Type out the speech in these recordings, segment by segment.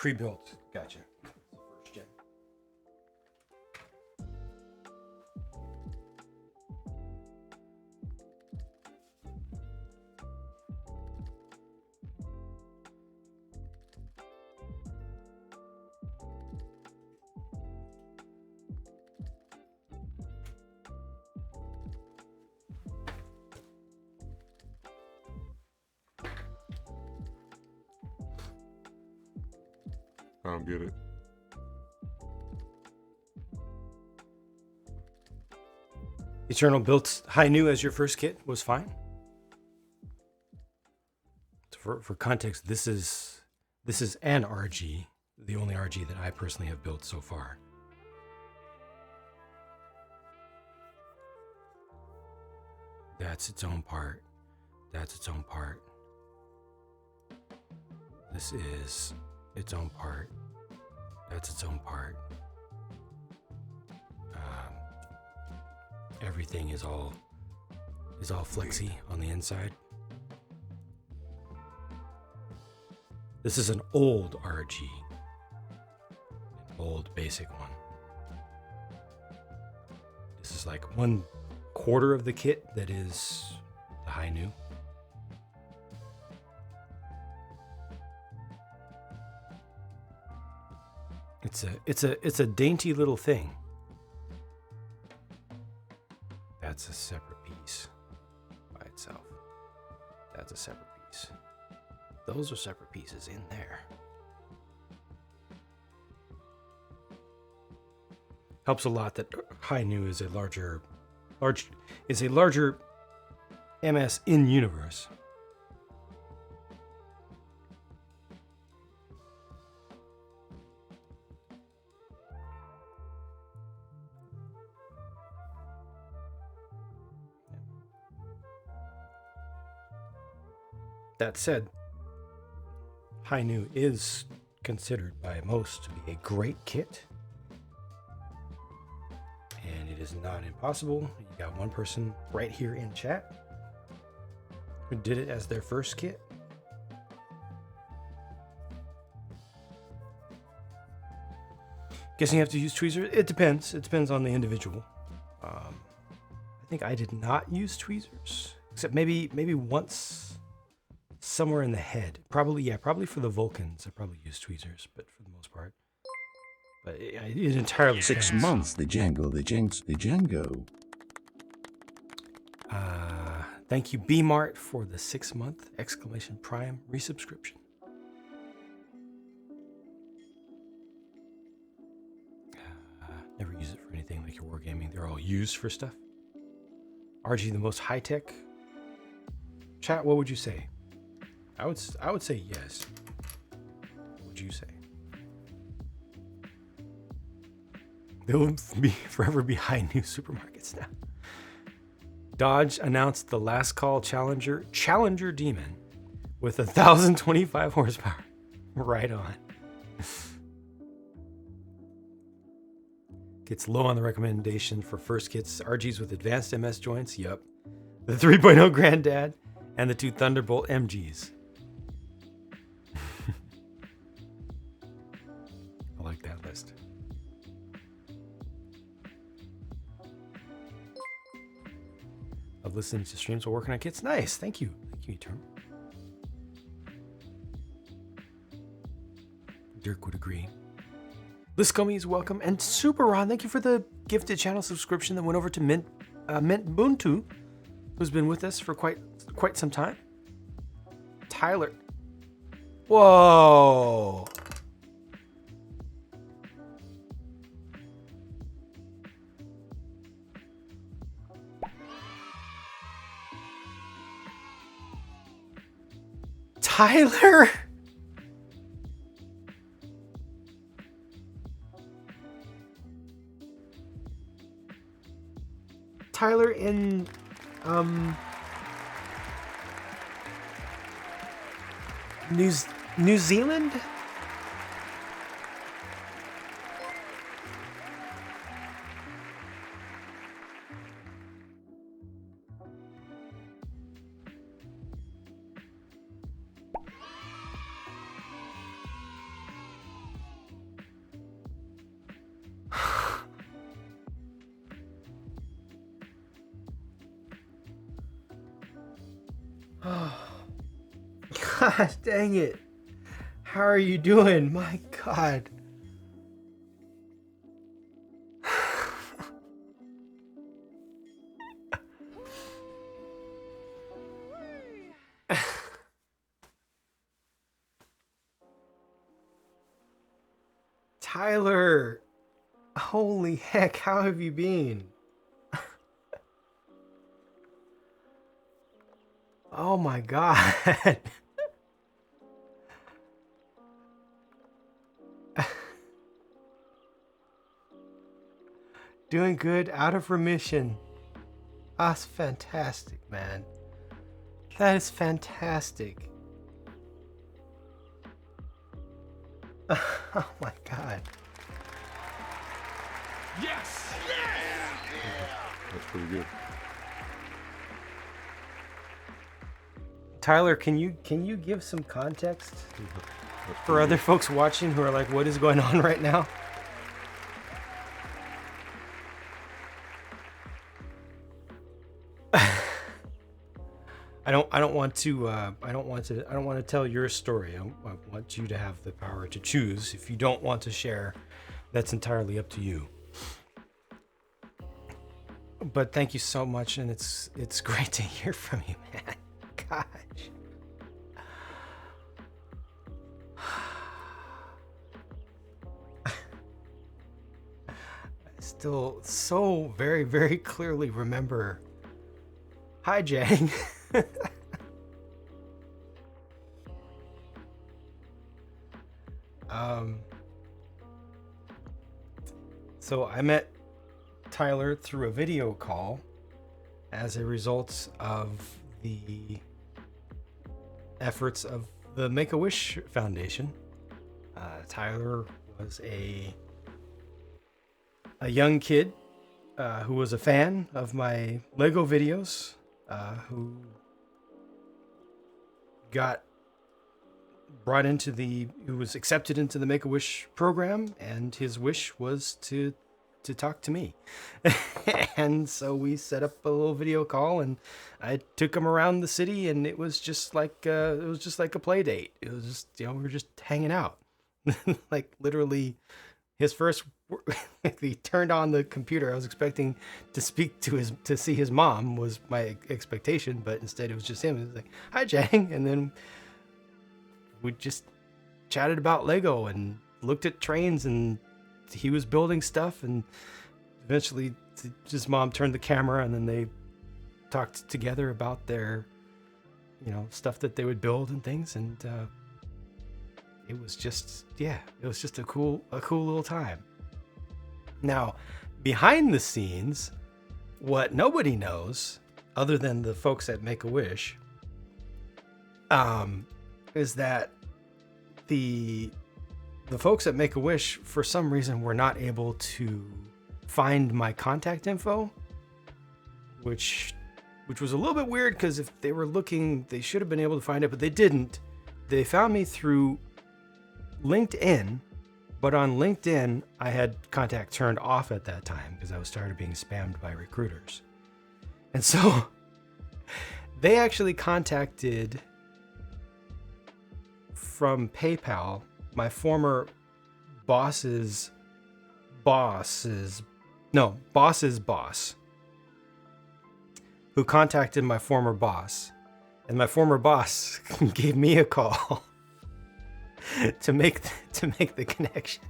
Pre-built. Gotcha. First gen. I don't get it. Eternal built high new as your first kit was fine. So for context, this is an RG, the only RG that I personally have built so far. That's its own part. That's its own part. This is its own part. That's its own part. Everything is all flexy on the inside. This is an old RG, an old basic one. This is like 1/4 of the kit that is the high new. It's a dainty little thing. That's a separate piece by itself. That's a separate piece. Those are separate pieces in there. Helps a lot that high new is a larger MS in universe. That said, high new is considered by most to be a great kit. And it is not impossible. You got one person right here in chat who did it as their first kit. Guessing you have to use tweezers? It depends. It depends on the individual. I think I did not use tweezers, except maybe once somewhere in the head. Probably for the Vulcans. I probably used tweezers, but for the most part. But it entirely 6 depends. months, the Django. Thank you, B-Mart, for the 6-month exclamation Prime resubscription. Never use it for anything like your wargaming. They're all used for stuff. RG, the most high-tech. Chat, what would you say? I would say yes. What would you say? There will forever be high new supermarkets now. Dodge announced the last call Challenger Demon with 1,025 horsepower. Right on. Gets low on the recommendation for first kits. RGs with advanced MS joints. Yup. The 3.0 Granddad and the 2 Thunderbolt MGs. I like that list. I've listened to streams while working on kits. Nice. Thank you. Thank you, Eternal. Dirk would agree. Liscomi is welcome. And Super Ron, thank you for the gifted channel subscription that went over to Mint Buntu, who's been with us for quite some time. Tyler. Whoa. Tyler? Tyler in New Zealand? Oh, gosh, dang it. How are you doing? My God. Tyler, holy heck, how have you been? Oh my God. Doing good, out of remission. That's fantastic, man. That is fantastic. Oh my God. Yes! That's pretty good. Tyler, can you give some context That's for pretty other good. folks watching who are like, what is going on right now? I don't want to tell your story. I want you to have the power to choose. If you don't want to share, that's entirely up to you. But thank you so much, and it's great to hear from you, man. Gosh. I still so very, very clearly remember. Hi, Jang. So I met Tyler through a video call as a result of the efforts of the Make-A-Wish Foundation. Tyler was a young kid who was a fan of my Lego videos, who got brought into who was accepted into the Make-A-Wish program, and his wish was to talk to me. And so we set up a little video call, and I took him around the city, and it was just like a play date. It was just, we were just hanging out. Like literally his first he turned on the computer. I was expecting to see his mom was my expectation, but instead it was just him. It was like, "Hi, Jang," and then we just chatted about Lego and looked at trains, and he was building stuff, and eventually his mom turned the camera, and then they talked together about their stuff that they would build and things, and it was just a cool little time. Now, behind the scenes, what nobody knows other than the folks at Make-A-Wish is that the folks at Make-A-Wish, for some reason, were not able to find my contact info, which was a little bit weird, because if they were looking, they should have been able to find it, but they didn't. They found me through LinkedIn, but on LinkedIn, I had contact turned off at that time because I was started being spammed by recruiters. And so they actually contacted from PayPal my former boss's boss, who contacted my former boss. And my former boss gave me a call to make the connection.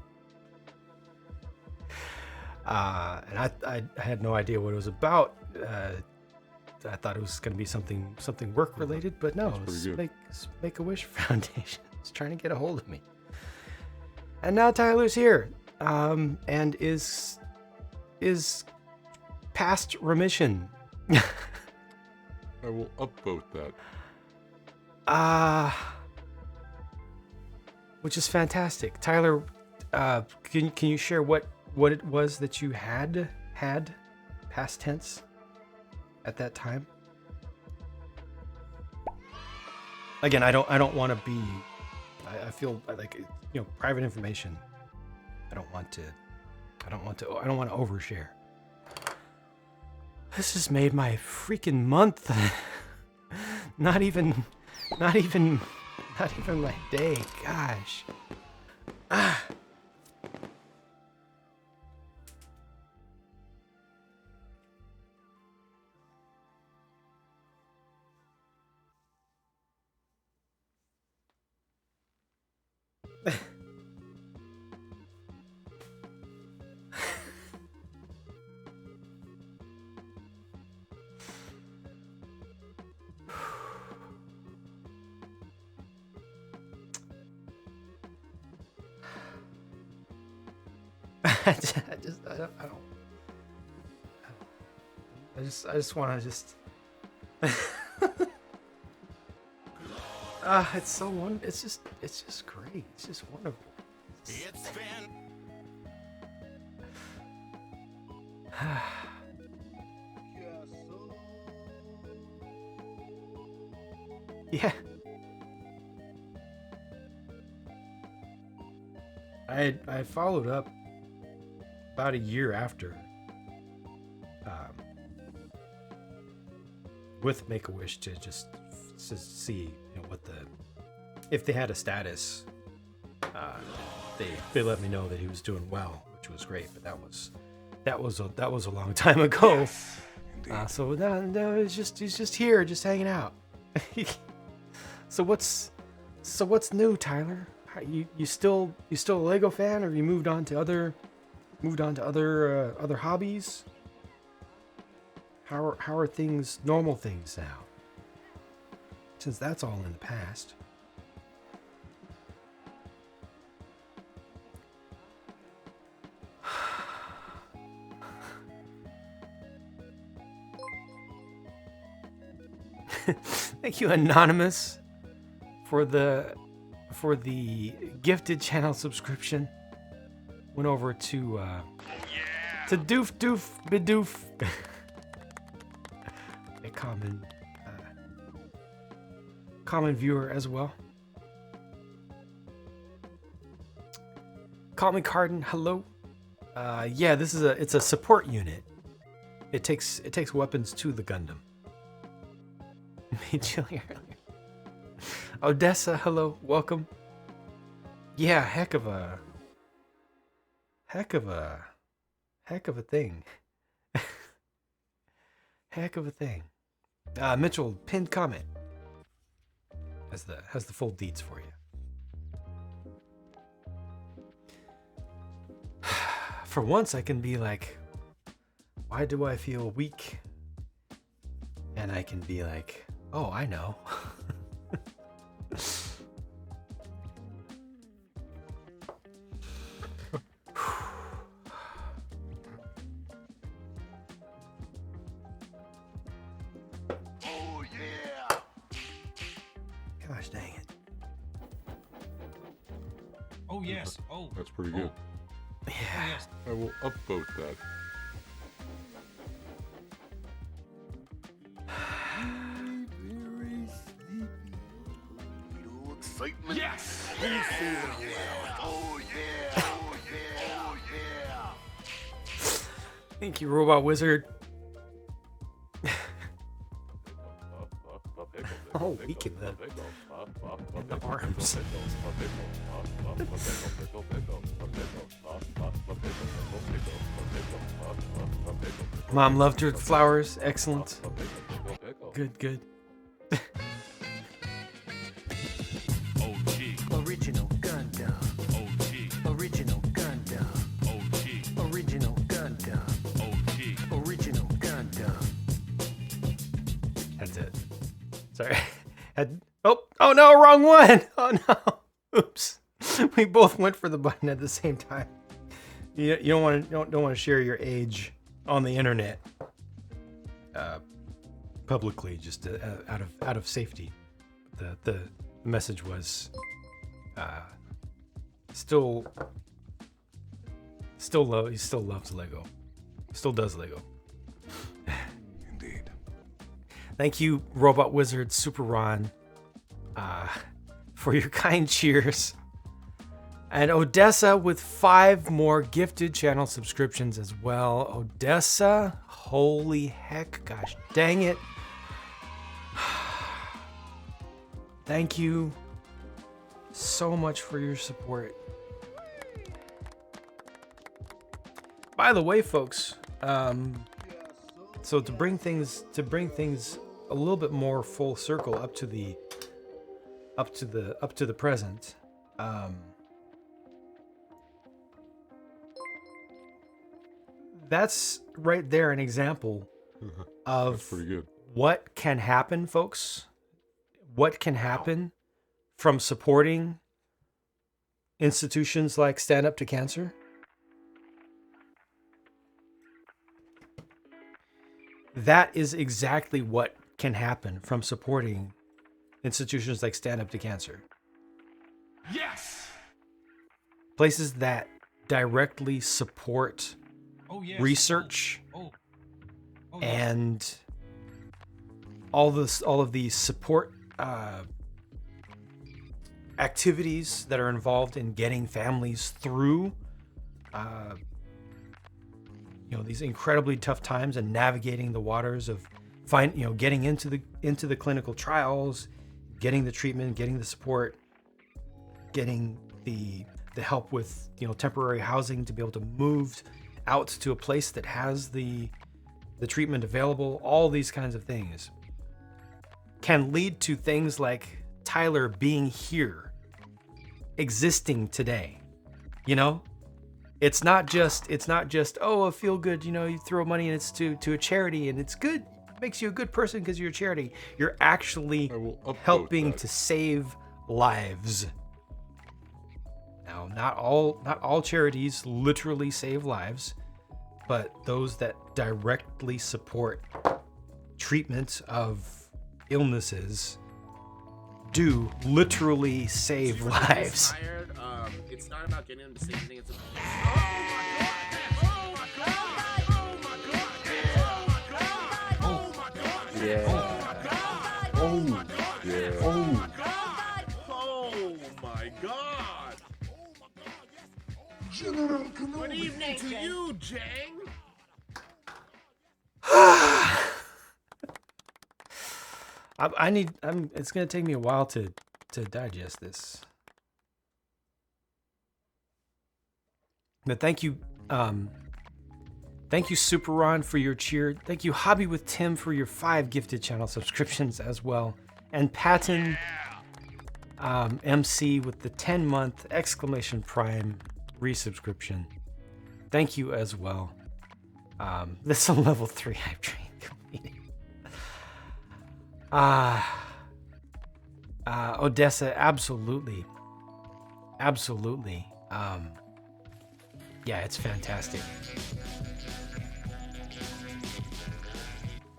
And I had no idea what it was about. I thought it was going to be something work related, but no, it's Make-A-Wish Foundation. It's trying to get a hold of me. And now Tyler's here, and is past remission. I will upvote that. Which is fantastic. Tyler, can you share what it was that you had past tense at that time? Again, I don't want to be. I feel like private information. I don't want to overshare. This has made my freaking month. Not even, not even, not even my day. Gosh. Ah. I just want to just. It's so it's just great. It's just wonderful. It's been. Yeah. I followed up about a year after with Make-A-Wish to just to see what if they had a status. They let me know that he was doing well, which was great, but that was a long time ago. Yes, so no, he's just here, just hanging out. So what's new, Tyler? You still a Lego fan, or you moved on to other hobbies? How are things, normal things now? Since that's all in the past. Thank you, Anonymous, for the gifted channel subscription. Went over to Doof Doof Bidoof. A common viewer as well. Call me Cardin, hello. Yeah, it's a support unit. It takes weapons to the Gundam. Meet you earlier. Odessa, hello, welcome. Yeah, heck of a thing. Heck of a thing. Mitchell, pinned comment. Has the full deets for you. For once I can be like, why do I feel weak? And I can be like, oh, I know. Oh yeah! Gosh dang it. Oh yes. Oh. That's pretty good. Yeah. Oh, yes. I will upvote that. Very sleepy. Little excitement. Yes. Oh yeah! Oh yeah! Oh yeah! Oh yeah! Thank you, Robot Wizard. Oh, weak in the arms. Mom loved your flowers. Excellent. Good. Original Gundam. Original Gundam. Original Gundam. Original Gundam. That's it. Sorry. Oh no, wrong one. Oh no. Oops. We both went for the button at the same time. You don't want to share your age on the internet publicly, just out of safety. The message was he still loves Lego. Still does Lego. Indeed. Thank you, Robot Wizard Super Ron, for your kind cheers. And Odessa with 5 more gifted channel subscriptions as well. Odessa, holy heck, gosh dang it. thank you so much for your support. By the way, folks, so to bring things a little bit more full circle up to the present, that's right there an example of That's pretty good. what can happen, folks. What can happen from supporting institutions like Stand Up to Cancer. That is exactly what can happen from supporting institutions like Stand Up to Cancer. Yes. Places that directly support Oh yes. research Oh. Oh yes. and all of the support activities that are involved in getting families through these incredibly tough times and navigating the waters of getting into the clinical trials, getting the treatment, getting the support, getting the help with temporary housing to be able to move out to a place that has the treatment available. All these kinds of things can lead to things like Tyler being here, existing today. It's not just oh, a feel good, you throw money and it's to a charity and it's good. It makes you a good person because you're a charity. You're actually I will upvote helping that. to save lives. Now, not all charities literally save lives, but those that directly support treatment of illnesses do literally save lives. Tired. It's not about getting them to say anything. It's about Yeah. Oh, yeah. Oh. oh my god. Good evening to you, Jang. It's gonna take me a while to digest this. But thank you, Super Ron, for your cheer. Thank you, Hobby with Tim, for your 5 gifted channel subscriptions as well, and Patton MC with the 10-month exclamation resubscription. Thank you as well. This is a level 3 hype train completed. Odessa, absolutely. Yeah, it's fantastic.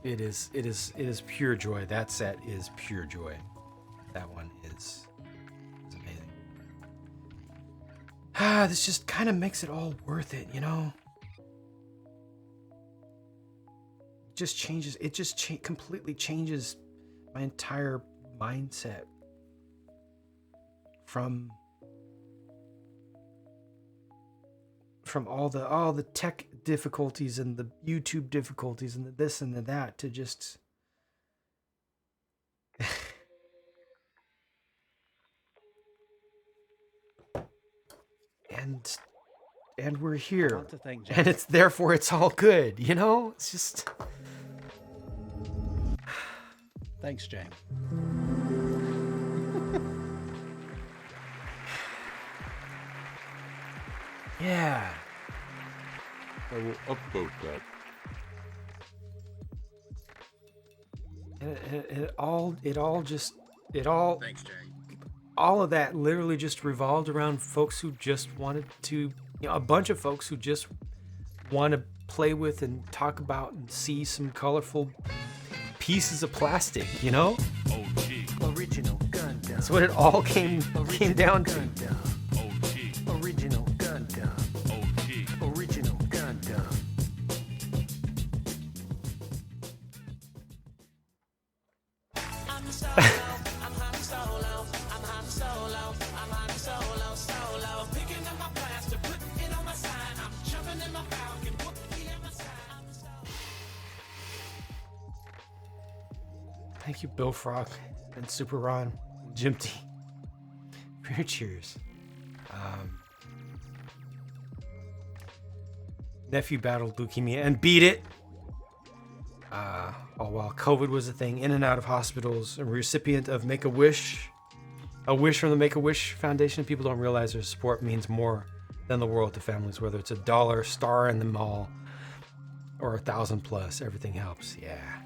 It is pure joy. That set is pure joy. That one is amazing. This just kind of makes it all worth it, It just completely changes my entire mindset from all the tech difficulties and the YouTube difficulties and the this and the that to just and we're here, and it's therefore it's all good, It's just Thanks, Jane. yeah. I will upvote that. It all Thanks, Jang. all of that literally just revolved around folks who just wanted to, a bunch of folks who just want to play with and talk about and see some colorful pieces of plastic, OG. Original Gundam. That's what it all came down to. OG. Original Gundam. OG. Original Gundam. Thank you, Bill Frog and Super Ron. Jim T. For your cheers. Nephew battled leukemia and beat it. All while COVID was a thing, in and out of hospitals, a recipient of Make-A-Wish. A wish from the Make-A-Wish Foundation. People don't realize their support means more than the world to families, whether it's $1 star in the mall or 1,000 plus. Everything helps. Yeah.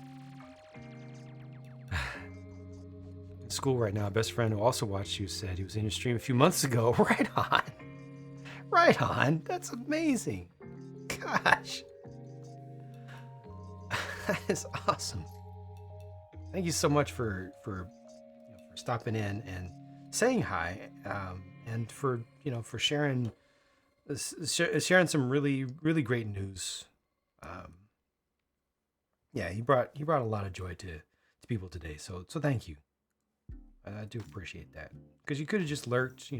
In school right now, a best friend who also watched you said he was in your stream a few months ago. Right on. Right on. That's amazing. Gosh. That is awesome. Thank you so much for stopping in and saying hi, and for sharing some really great news. Yeah, you brought a lot of joy to people today. So thank you. I do appreciate that, because you could have just lurked,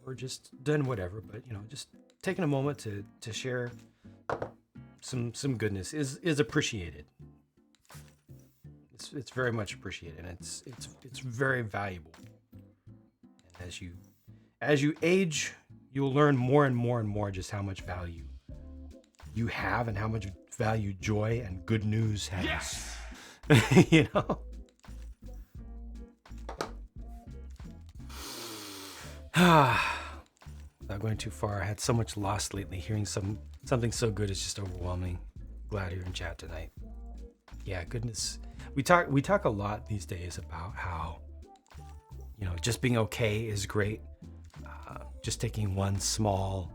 or just done whatever, but just taking a moment to share some goodness is appreciated. It's very much appreciated, and it's very valuable. And as you age, you'll learn more and more and more just how much value you have and how much value joy and good news has. Yes! Not going too far. I had so much loss lately. Hearing something so good is just overwhelming. Glad you're in chat tonight. Yeah, goodness. We talk a lot these days about how just being okay is great. Just taking one small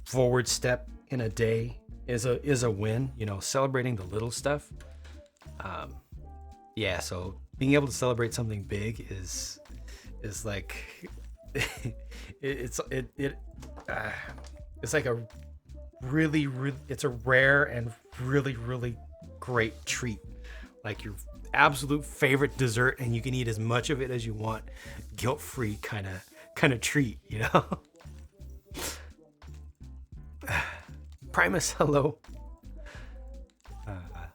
forward step in a day is a win. Celebrating the little stuff. Yeah, so being able to celebrate something big is like it's like a really it's a rare and really great treat, like your absolute favorite dessert, and you can eat as much of it as you want, guilt-free kind of treat, Primus, hello.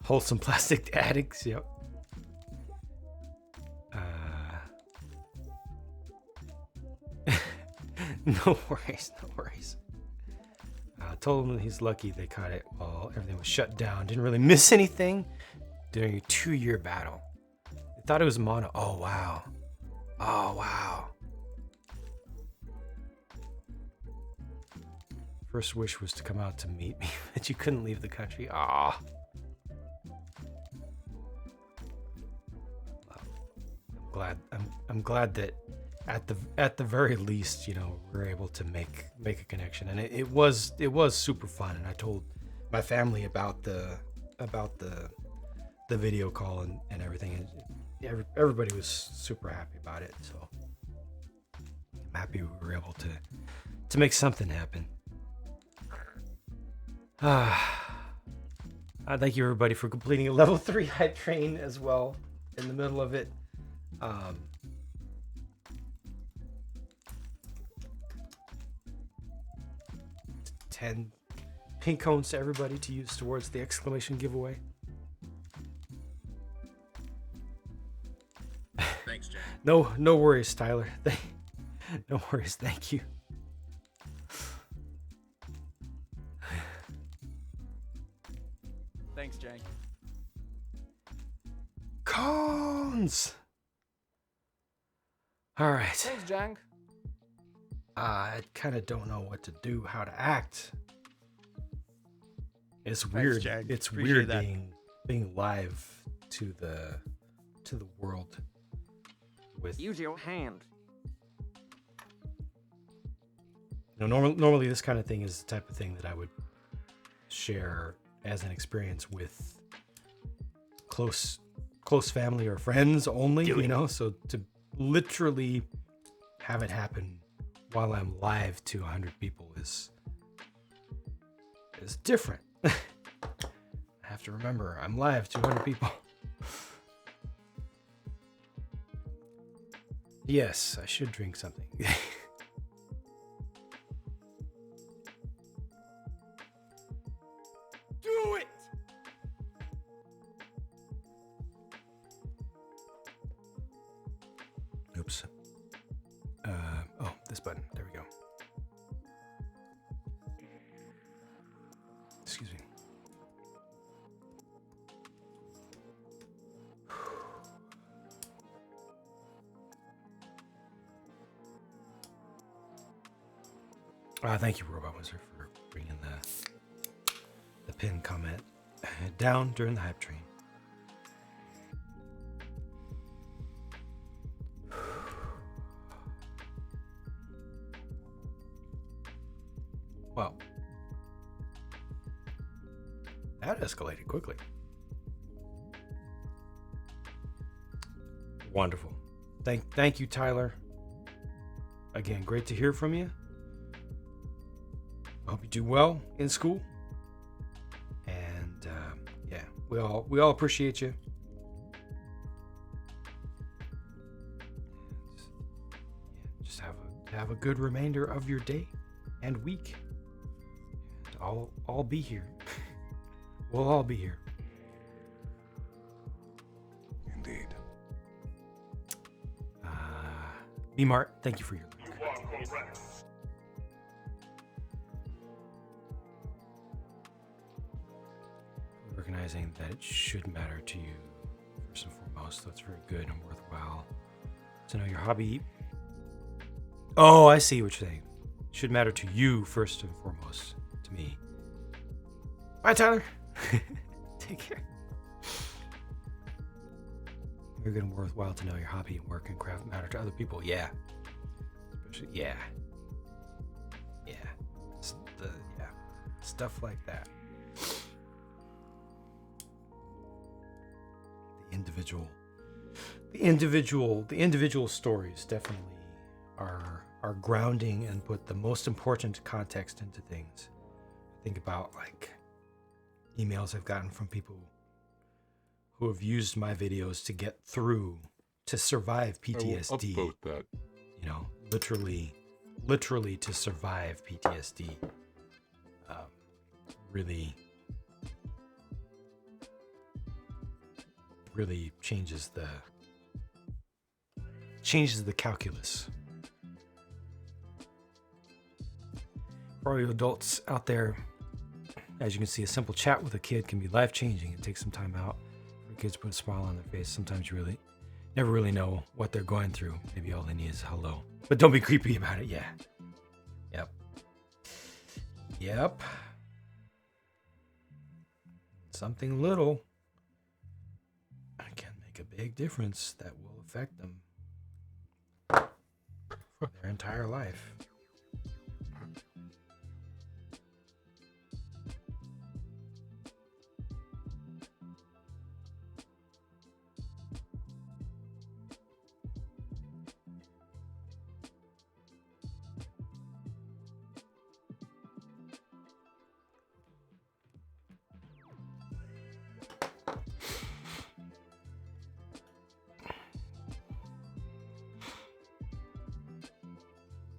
Wholesome plastic addicts, yep. No worries. Told him he's lucky they caught it while everything was shut down. Didn't really miss anything during a 2-year battle. They thought it was mono. Oh, wow. First wish was to come out to meet me, but you couldn't leave the country. Ah. I'm glad that at the very least, we're able to make a connection, and it was super fun. And I told my family about the video call and everything, and everybody was super happy about it. So I'm happy we were able to make something happen. Thank you everybody for completing a level 3 hype train as well in the middle of it. 10 pink cones to everybody to use towards the exclamation giveaway. Thanks, Jack. No worries, Tyler. No worries. Thank you. Thanks, Jank. Cones. All right. Thanks, Jank. I kind of don't know what to do, how to act. It's weird. Jag. It's Appreciate weird that. being live to the world with. Use your hand. Normally this kind of thing is the type of thing that I would share as an experience with close family or friends only, so to literally have it happen while I'm live to 100 people is different. I have to remember I'm live to 100 people. Yes, I should drink something. Do it! Oops. Oh, this button. There we go. Excuse me. Thank you, Robot Wizard, for bringing the pin comment down during the hype train. Well, that escalated quickly. Wonderful. Thank you, Tyler. Again, great to hear from you. I hope you do well in school. And yeah, we all appreciate you. And, just have a good remainder of your day and week. And I'll be here. We'll all be here. Indeed. B-Mart, thank you for your recognizing that it should matter to you first and foremost. That's very good and worthwhile to know your hobby. Oh, I see what you're saying. It should matter to you first and foremost. To me. Bye, Tyler. Take care. Very good and worthwhile to know your hobby and work and craft matter to other people. Yeah. Especially, yeah. Stuff like that. The individual stories definitely are grounding and put the most important context into things. Think about like emails I've gotten from people who have used my videos to get through, to survive PTSD. I will upvote that. You know, literally to survive PTSD. Really changes the calculus. For all you adults out there, as you can see, a simple chat with a kid can be life-changing. It takes some time out for kids to put a smile on their face. Sometimes you really never really know what they're going through. Maybe all they need is hello. But don't be creepy about it. Yeah. Yep. Something little can make a big difference that will affect them for their entire life.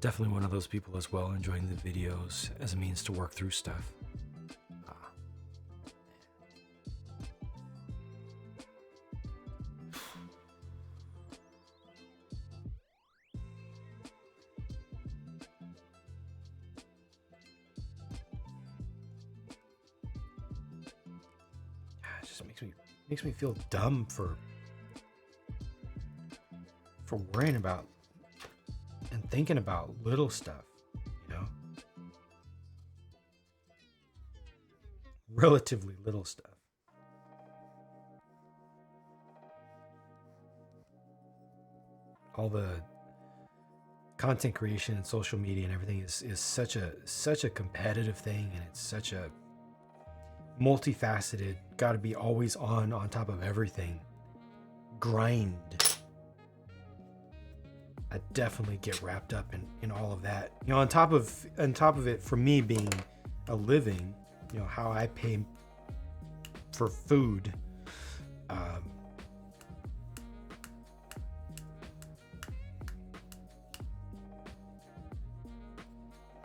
Definitely one of those people as well, enjoying the videos as a means to work through stuff. It just makes me feel dumb for worrying about and thinking about little stuff, you know? Relatively little stuff. All the content creation and social media and everything is such a competitive thing, and it's such a multifaceted, gotta be always on top of everything grind. I definitely get wrapped up in all of that. You know, on top of it, for me being a living, you know, how I pay for food.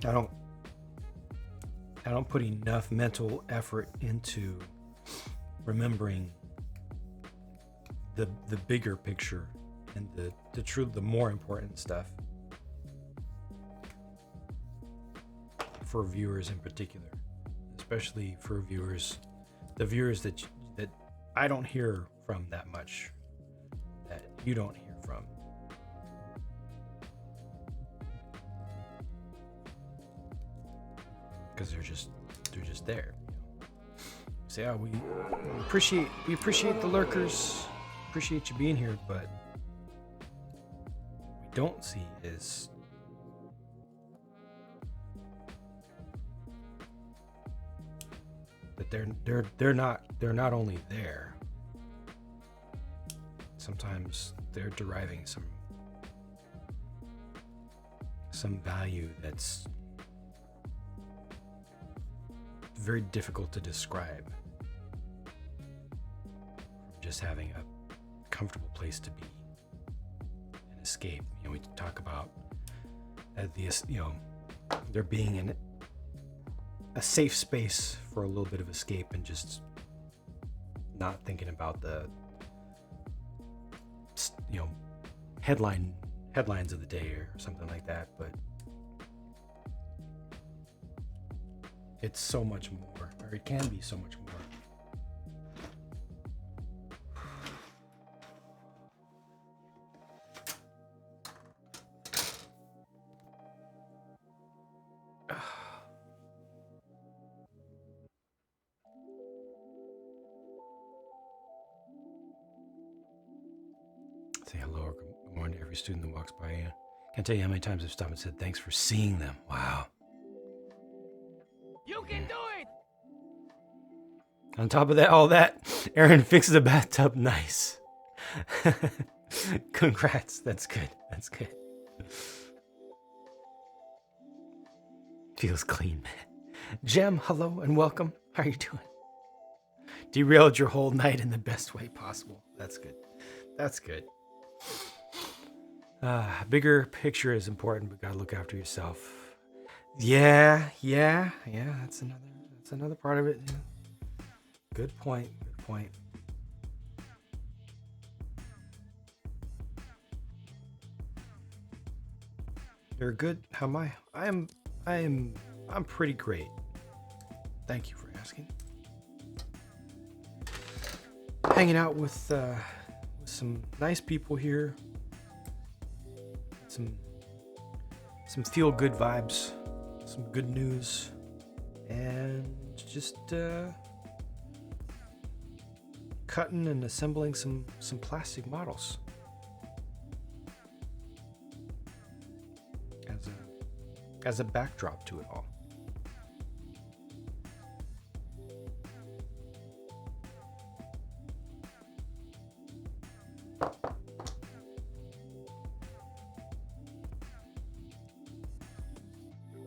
I don't put enough mental effort into remembering the bigger picture and the more important stuff for viewers in particular, especially for the viewers that I don't hear from that much, that you don't hear from. Because they're just there. Say, oh, we appreciate the lurkers, appreciate you being here, but what we don't see is that they're not only there. Sometimes they're deriving some value that's very difficult to describe. Just having a comfortable place to be and escape. You know, we talk about there being in a safe space for a little bit of escape and just not thinking about the headlines of the day or something like that. But it's so much more, or it can be so much more. Say hello or good morning to every student that walks by you. Can't tell you how many times I've stopped and said thanks for seeing them. Wow. You can do it! On top of that, all that, Aaron fixes a bathtub. Nice. Congrats. That's good. That's good. Feels clean, man. Jem, hello and welcome. How are you doing? Derailed your whole night in the best way possible. That's good. That's good. Bigger picture is important, but gotta look after yourself. Yeah. That's another part of it. Yeah. Good point. You're good. How am I? I'm pretty great. Thank you for asking. Hanging out with some nice people here. Some feel good vibes, some good news, and just cutting and assembling some plastic models as a backdrop to it all.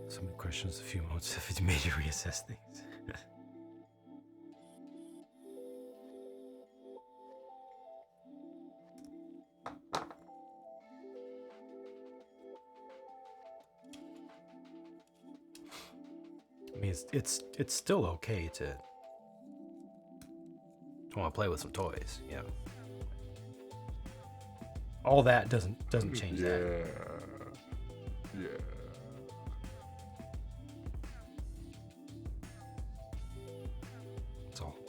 So many questions, a few moments if it made you reassess things. I mean, it's still okay to want to play with some toys, yeah. All that doesn't change that. Yeah.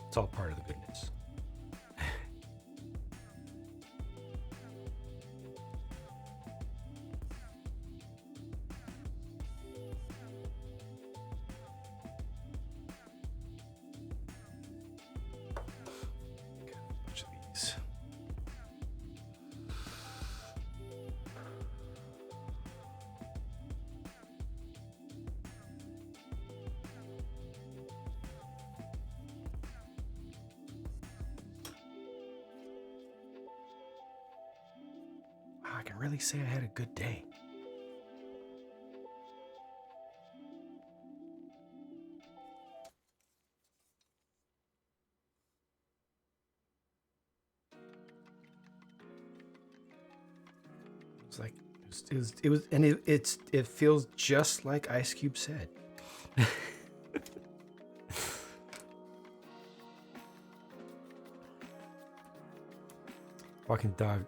It's all part of the goodness. Okay, a bunch of these. Wow, I can really say I had a good day. It's like it feels just like Ice Cube said. Walking the dog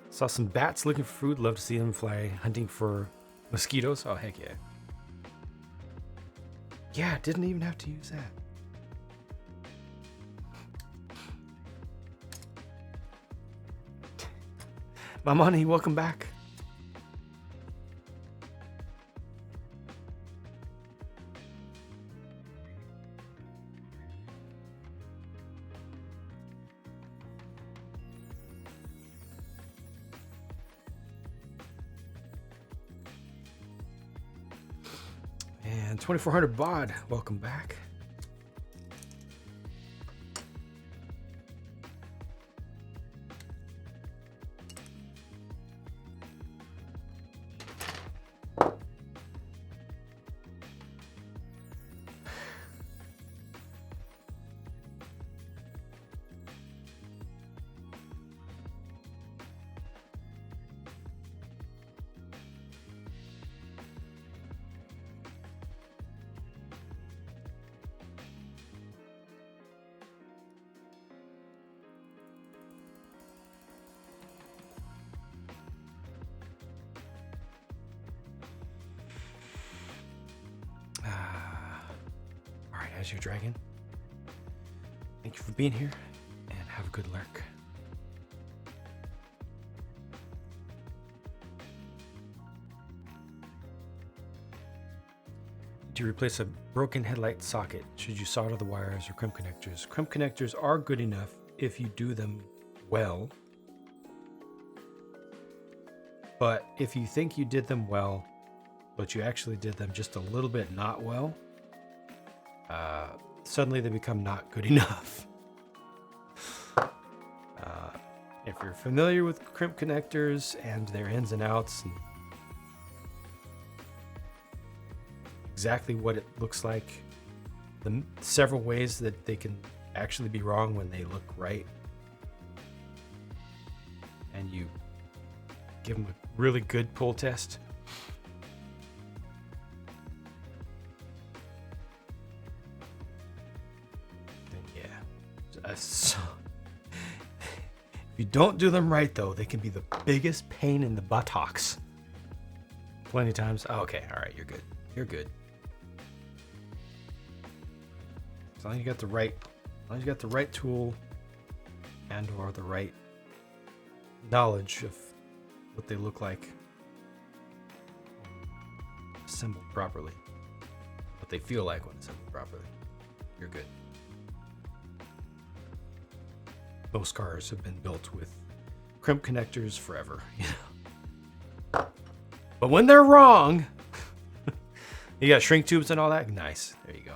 Saw some bats looking for food. Love to see them fly hunting for mosquitoes. Oh, heck yeah. Yeah, didn't even have to use that. Mamani, welcome back. And 2400 Bod, welcome back. Alright, as your dragon, thank you for being here and have a good lurk. To replace a broken headlight socket, should you solder the wires or crimp connectors? Crimp connectors are good enough if you do them well. But if you think you did them well, but you actually did them just a little bit not well, suddenly they become not good enough. If you're familiar with crimp connectors and their ins and outs and exactly what it looks like, the several ways that they can actually be wrong when they look right, and you give them a really good pull test, then yeah. So, if you don't do them right though, they can be the biggest pain in the buttocks. Plenty of times. Oh, okay, all right, you're good. You're good. As long as you got the right tool and or the right knowledge of what they look like assembled properly, what they feel like when assembled properly, you're good. Most cars have been built with crimp connectors forever, you know. But when they're wrong, you got shrink tubes and all that. Nice. There you go.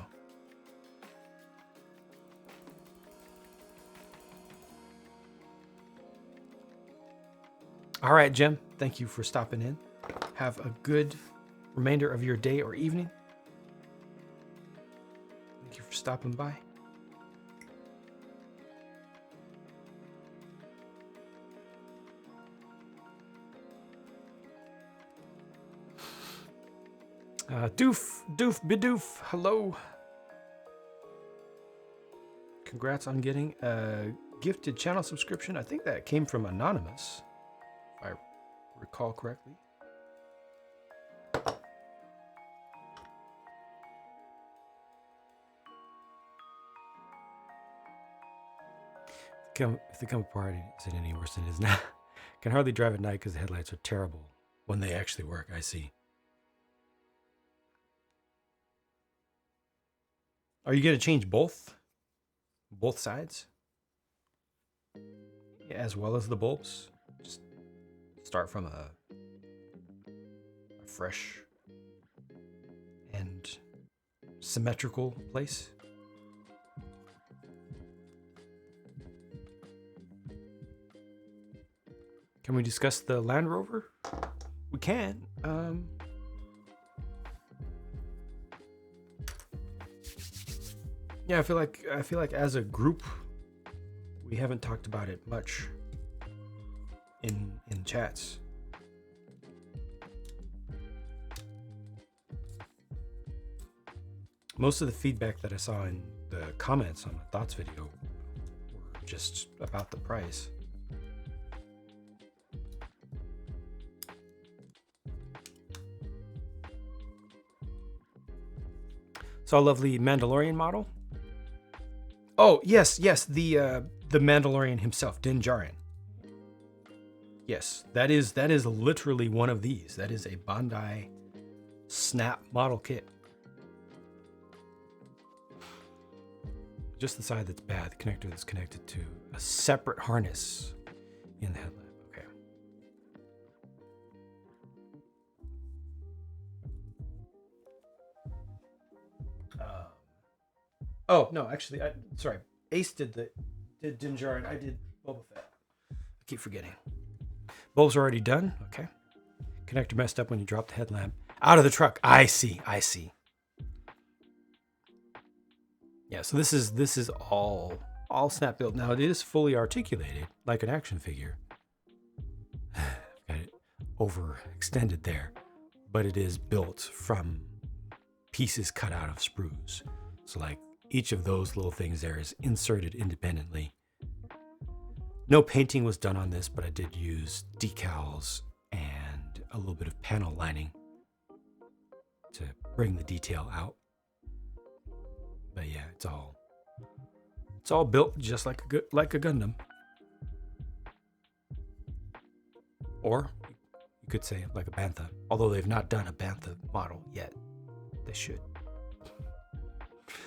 All right, Jim. Thank you for stopping in. Have a good remainder of your day or evening. Thank you for stopping by. Doof Bidoof, hello. Congrats on getting a gifted channel subscription. I think that came from Anonymous, if I recall correctly. If they come apart, is it any worse than it is now? Can hardly drive at night because the headlights are terrible when they actually work. I see. Are you going to change both sides? Yeah, as well as the bulbs? Just start from a fresh and symmetrical place? Can we discuss the Land Rover? We can. Yeah, I feel like as a group, we haven't talked about it much in chats. Most of the feedback that I saw in the comments on my thoughts video were just about the price. Saw a lovely Mandalorian model. Oh, yes, the Mandalorian himself, Din Djarin. Yes, that is literally one of these. That is a Bandai Snap model kit. Just the side that's bad, the connector that's connected to a separate harness in the headlamp. Okay. Oh no, actually, sorry. Ace did Din Djarin. I did Boba Fett. I keep forgetting. Bulb's already done. Okay. Connector messed up when you dropped the headlamp out of the truck. I see. Yeah. So this is all snap built. Now it is fully articulated like an action figure. Got it overextended there, but it is built from pieces cut out of sprues. So like each of those little things there is inserted independently. No painting was done on this, but I did use decals and a little bit of panel lining to bring the detail out. But yeah, it's all built just like a Gundam. Or you could say like a Bantha, although they've not done a Bantha model yet. They should.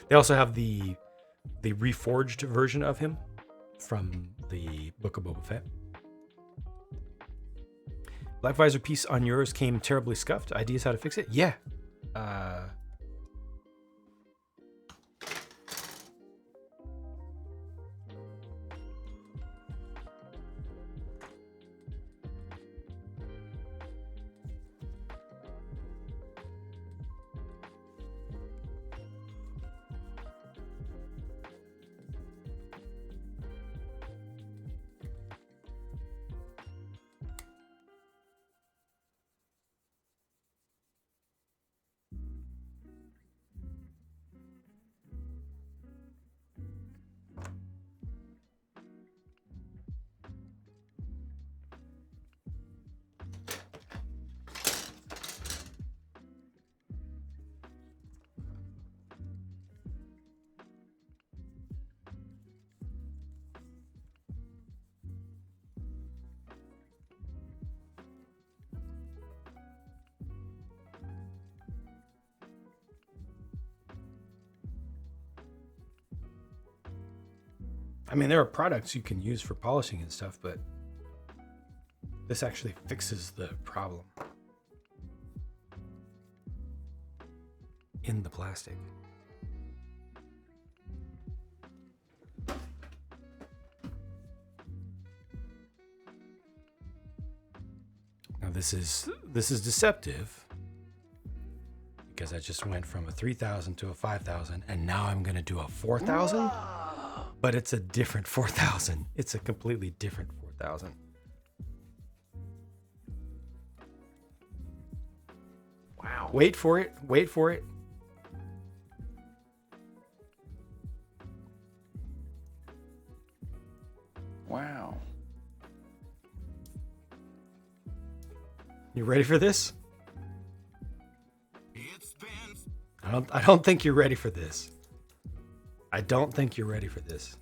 They also have the reforged version of him from the Book of Boba Fett. Black visor piece on yours came terribly scuffed. Ideas how to fix it? Yeah. I mean, there are products you can use for polishing and stuff, but this actually fixes the problem in the plastic. Now this is deceptive because I just went from a 3,000 to a 5,000, and now I'm gonna do a 4,000. But it's a different 4,000. It's a completely different 4,000. Wow. Wait for it. Wait for it. Wow. You ready for this? I don't think you're ready for this. I don't think you're ready for this.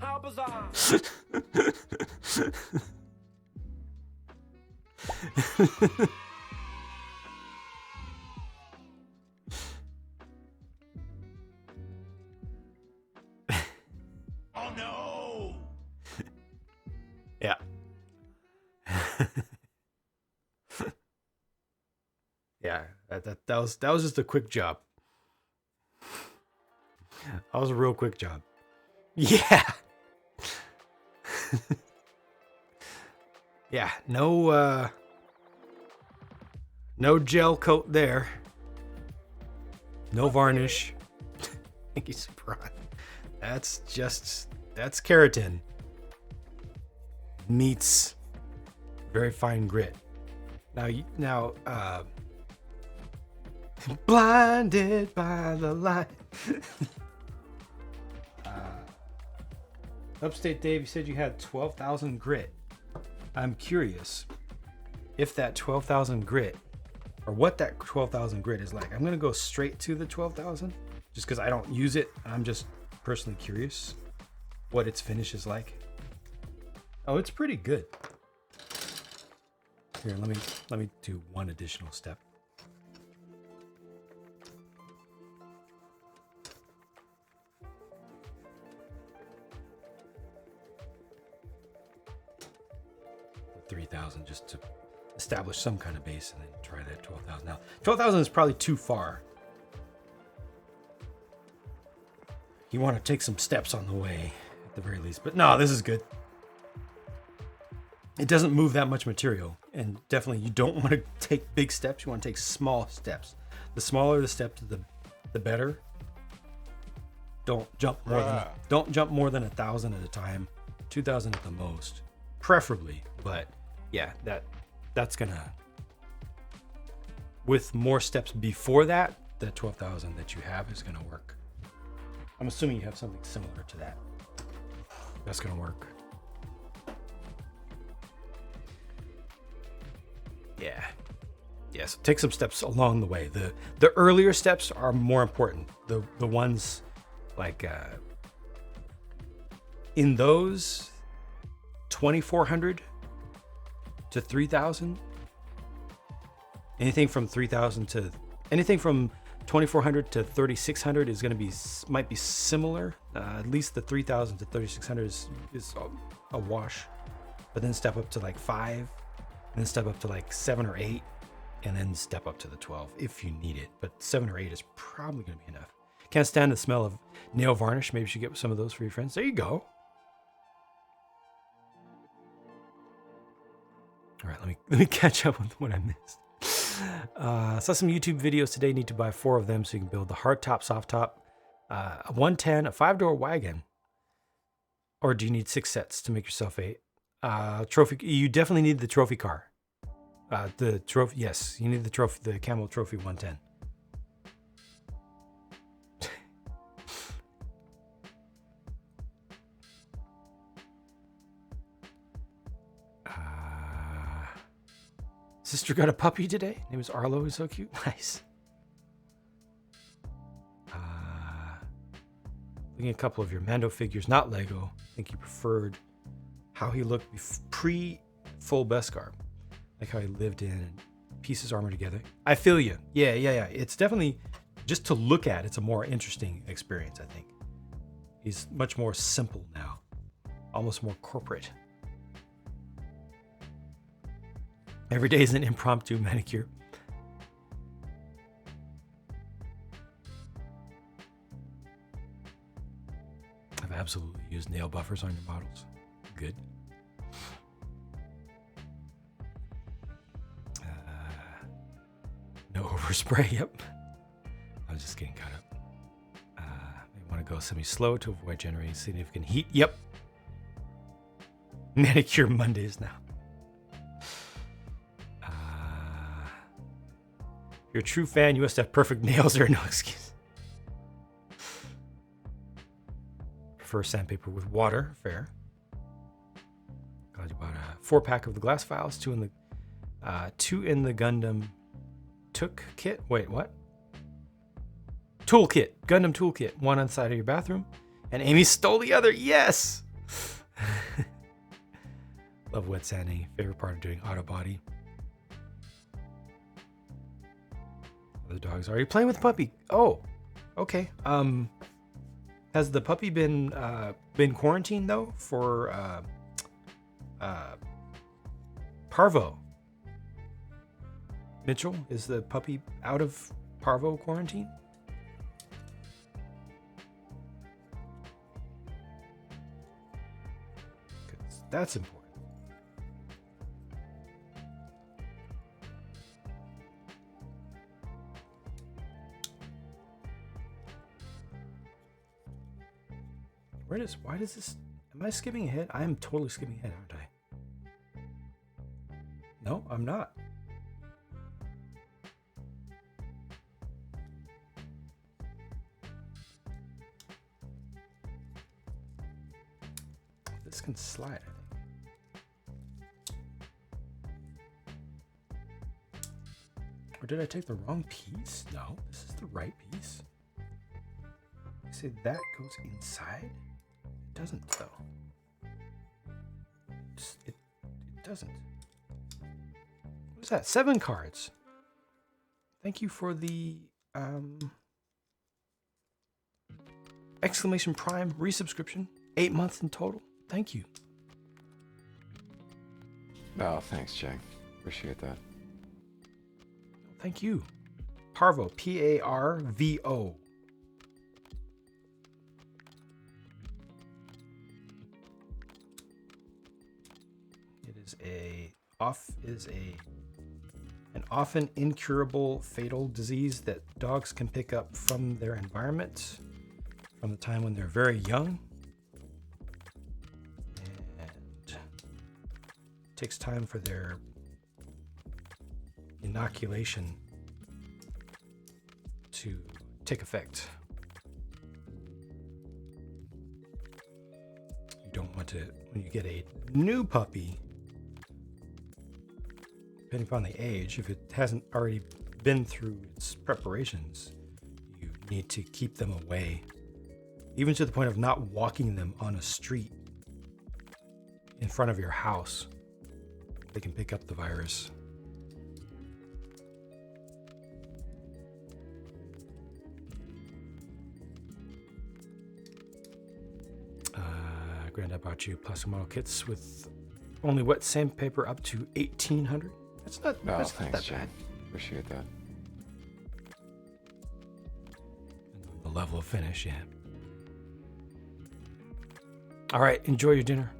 How bizarre! Oh no! Yeah. Yeah, that was just a quick job. That was a real quick job. Yeah. Yeah, no gel coat there. No varnish. Thank you, Sabran. That's keratin. Meets very fine grit. Now, blinded by the light. Upstate Dave, you said you had 12,000 grit. I'm curious if that 12,000 grit or what that 12,000 grid is like. I'm going to go straight to the 12,000 just because I don't use it. I'm just personally curious what its finish is like. Oh, it's pretty good. Here, let me do one additional step. $3,000 just to establish some kind of base, and then try that 12,000. Now, 12,000 is probably too far. You want to take some steps on the way, at the very least. But no, this is good. It doesn't move that much material, and definitely you don't want to take big steps. You want to take small steps. The smaller the steps, the better. Don't jump more than 1,000 at a time. 2,000 at the most, preferably. But yeah, that's gonna, with more steps before that, the 12,000 that you have is gonna work. I'm assuming you have something similar to that. That's gonna work. Yeah, so take some steps along the way. The earlier steps are more important. The ones like in those 2,400 to 3,000. Anything from 3,000 to anything from 2,400 to 3,600 is going to be might be similar. At least the 3,000 to 3,600 is a wash. But then step up to like 5, and then step up to like 7 or 8, and then step up to the 12 if you need it. But 7 or 8 is probably going to be enough. Can't stand the smell of nail varnish. Maybe you should get some of those for your friends. There you go. All right, let me catch up with what I missed. Saw some YouTube videos today. Need to buy 4 of them so you can build the hard top, soft top, a 110, a 5-door wagon. Or do you need 6 sets to make yourself 8? Trophy. You definitely need the trophy car. The trophy. Yes, you need the trophy. The camel trophy 110. Sister got a puppy today. Name is Arlo. He's so cute. Nice. Looking at a couple of your Mando figures, not Lego. I think you preferred how he looked pre full Beskar, like how he lived in and pieces armor together. I feel you. Yeah. It's definitely, just to look at, it's a more interesting experience, I think. He's much more simple now, almost more corporate. Every day is an impromptu manicure. I've absolutely used nail buffers on your models. Good. No overspray. Yep. I was just getting caught up. You want to go semi-slow to avoid generating significant heat. Yep. Manicure Mondays now. If you're a true fan, you must have perfect nails. There are no excuse. Prefer sandpaper with water. Fair. Glad you bought a 4-pack of the glass files. 2 in the Gundam Took kit. Wait, what? Toolkit. Gundam toolkit. 1 on the side of your bathroom. And Amy stole the other. Yes! Love wet sanding. Favorite part of doing auto body. The dogs. Are you playing with the puppy? Oh, okay. Has the puppy been quarantined though for parvo? Mitchell, is the puppy out of parvo quarantine? That's important. Why does this, am I skipping ahead? I am totally skipping ahead, aren't I? No, I'm not. This can slide, I think. Or did I take the wrong piece? No, this is the right piece. I say that goes inside. It doesn't though. It doesn't. What's that? 7 cards. Thank you for the exclamation prime resubscription. 8 months in total. Thank you. Oh, thanks, Jay. Appreciate that. Thank you. Parvo. Parvo. It is an often incurable fatal disease that dogs can pick up from their environment from the time when they're very young. And it takes time for their inoculation to take effect. You don't want to, when you get a new puppy, depending upon the age, if it hasn't already been through its preparations, you need to keep them away, even to the point of not walking them on a street in front of your house. They can pick up the virus. Granddad bought you plastic model kits with only wet sandpaper up to 1,800. That's not. Oh, That's thanks, not Jay. that bad. Appreciate that. The level of finish, yeah. All right, enjoy your dinner,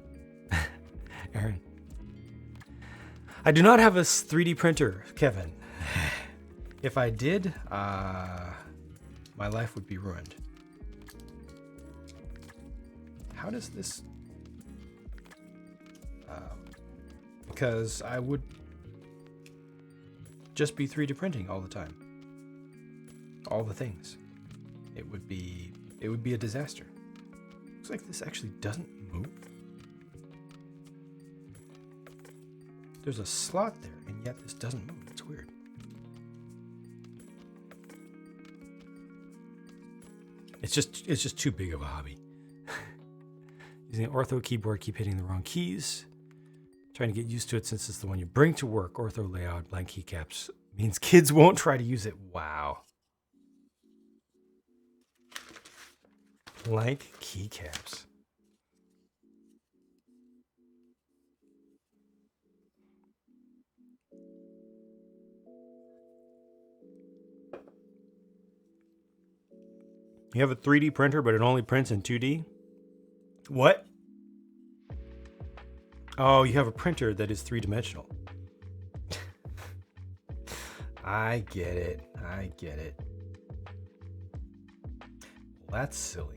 Aaron. I do not have a 3D printer, Kevin. If I did, my life would be ruined. How does this? Because I would just be 3D printing all the time. All the things. It would be a disaster. Looks like this actually doesn't move. There's a slot there, and yet this doesn't move. It's weird. It's just too big of a hobby. Using an ortho keyboard, keep hitting the wrong keys. Trying to get used to it since it's the one you bring to work. Ortho layout, blank keycaps means kids won't try to use it. Wow. Blank keycaps. You have a 3D printer, but it only prints in 2D? What? Oh, you have a printer that is 3-dimensional. I get it. Well, that's silly.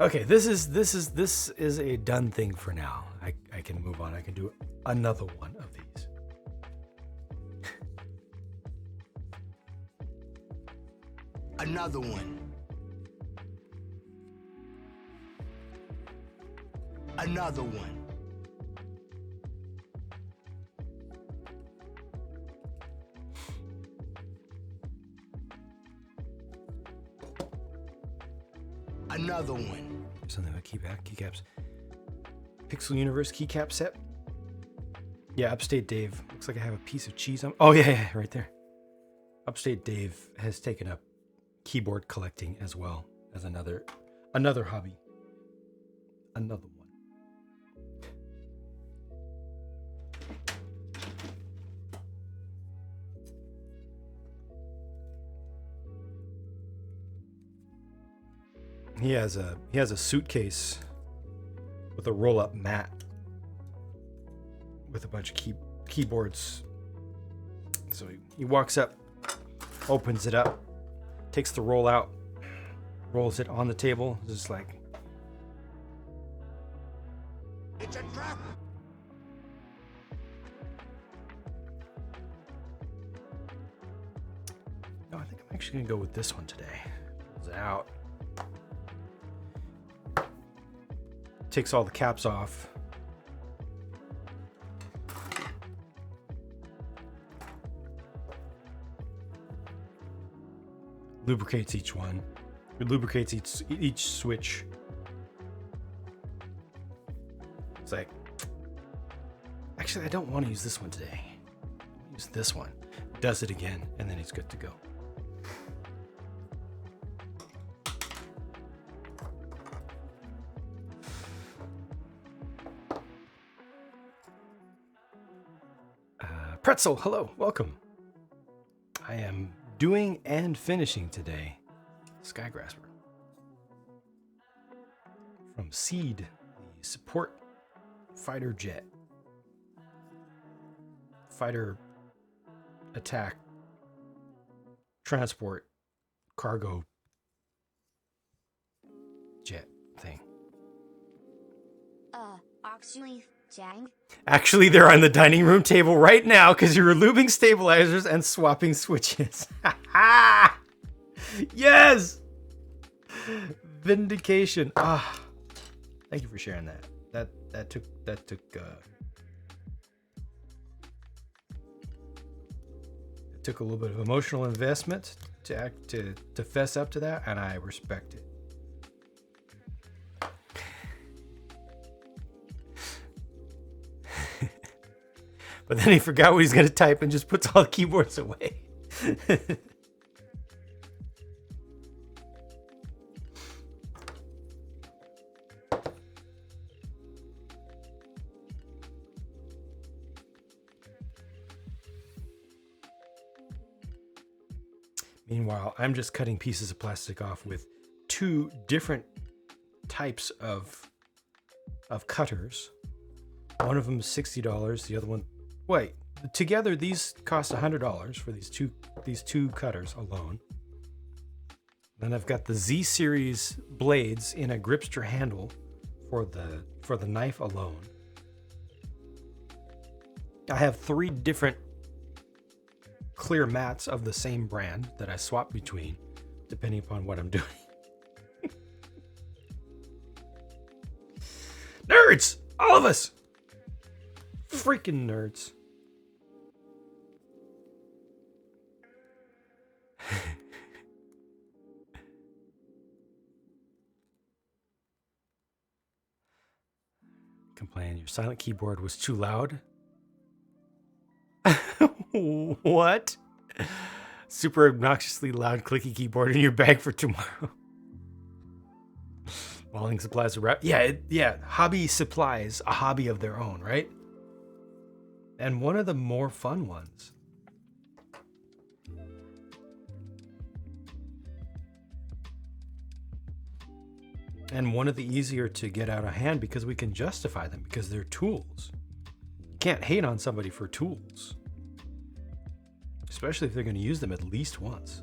Okay, this is a done thing for now. I can move on. I can do another one of these. Another one. Another one. Another one. Something like keycaps. Pixel Universe keycap set. Yeah, Upstate Dave. Looks like I have a piece of cheese on. Oh yeah, right there. Upstate Dave has taken up keyboard collecting as well as another hobby. Another one. He has a suitcase with a roll-up mat with a bunch of keyboards. So he walks up, opens it up, takes the roll out, rolls it on the table, just like. It's a trap. actually gonna go with this one today. Pulls it out. Takes all the caps off. Lubricates each one. It lubricates each switch. It's like, actually, I don't want to use this one today. Use this one. Does it again, and then he's good to go. Pretzel, hello, welcome. I am doing and finishing today Skygrasper from Seed, the support fighter jet. Fighter attack transport cargo jet thing. Actually, they're on the dining room table right now because you were lubing stabilizers and swapping switches. Yes! Vindication. Thank you for sharing that. That took it took a little bit of emotional investment to fess up to that, and I respect it. But then he forgot what he's going to type and just puts all the keyboards away. Meanwhile, I'm just cutting pieces of plastic off with two different types of cutters. One of them is $60. The other one, wait, together these cost $100 for these two cutters alone. Then I've got the Z series blades in a gripster handle for the knife alone. I have 3 different clear mats of the same brand that I swap between depending upon what I'm doing. Nerds! All of us! Freaking nerds. Complain your silent keyboard was too loud. What? Super obnoxiously loud clicky keyboard in your bag for tomorrow. Walling supplies are wrapped. Yeah. Hobby supplies, a hobby of their own, right? And one of the more fun ones. And one of the easier to get out of hand because we can justify them because they're tools. You can't hate on somebody for tools. Especially if they're going to use them at least once.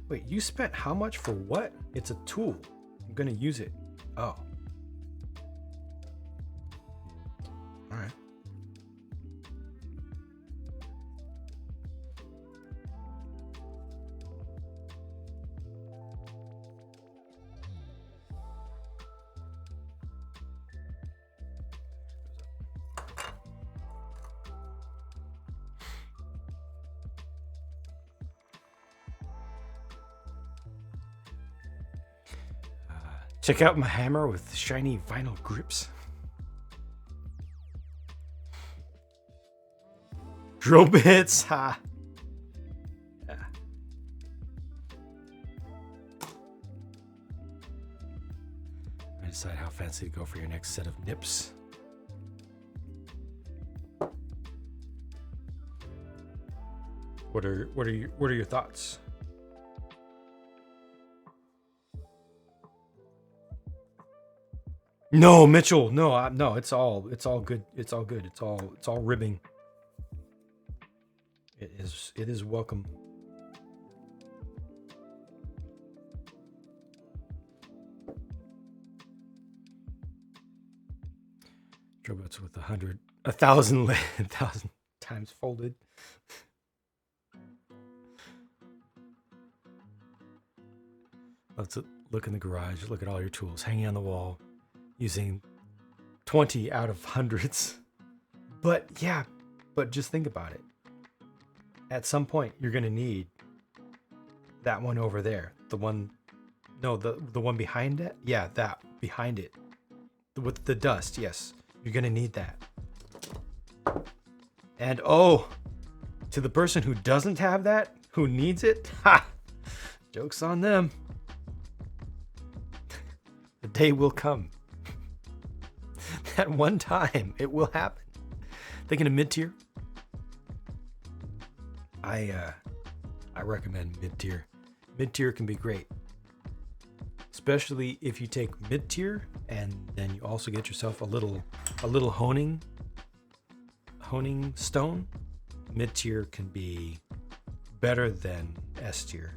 Wait, you spent how much for what? It's a tool. I'm going to use it. Oh. All right. Check out my hammer with shiny vinyl grips. Drill bits, ha. Yeah. Decide how fancy to go for your next set of nips. What are your thoughts? No, Mitchell. No, no. It's all good. It's all good. It's all ribbing. It is welcome. Robots with 1,000 times folded. Let's look in the garage. Look at all your tools hanging on the wall, using 20 out of hundreds. But yeah, but just think about it. At some point, you're going to need that one over there. The one, no, the one behind it. Yeah, that behind it. With the dust, yes. You're going to need that. And oh, to the person who doesn't have that, who needs it, ha! Joke's on them. The day will come. That one time, it will happen. Thinking of mid-tier? I recommend mid-tier. Mid-tier can be great. Especially if you take mid-tier and then you also get yourself a little honing stone. Mid-tier can be better than S-tier.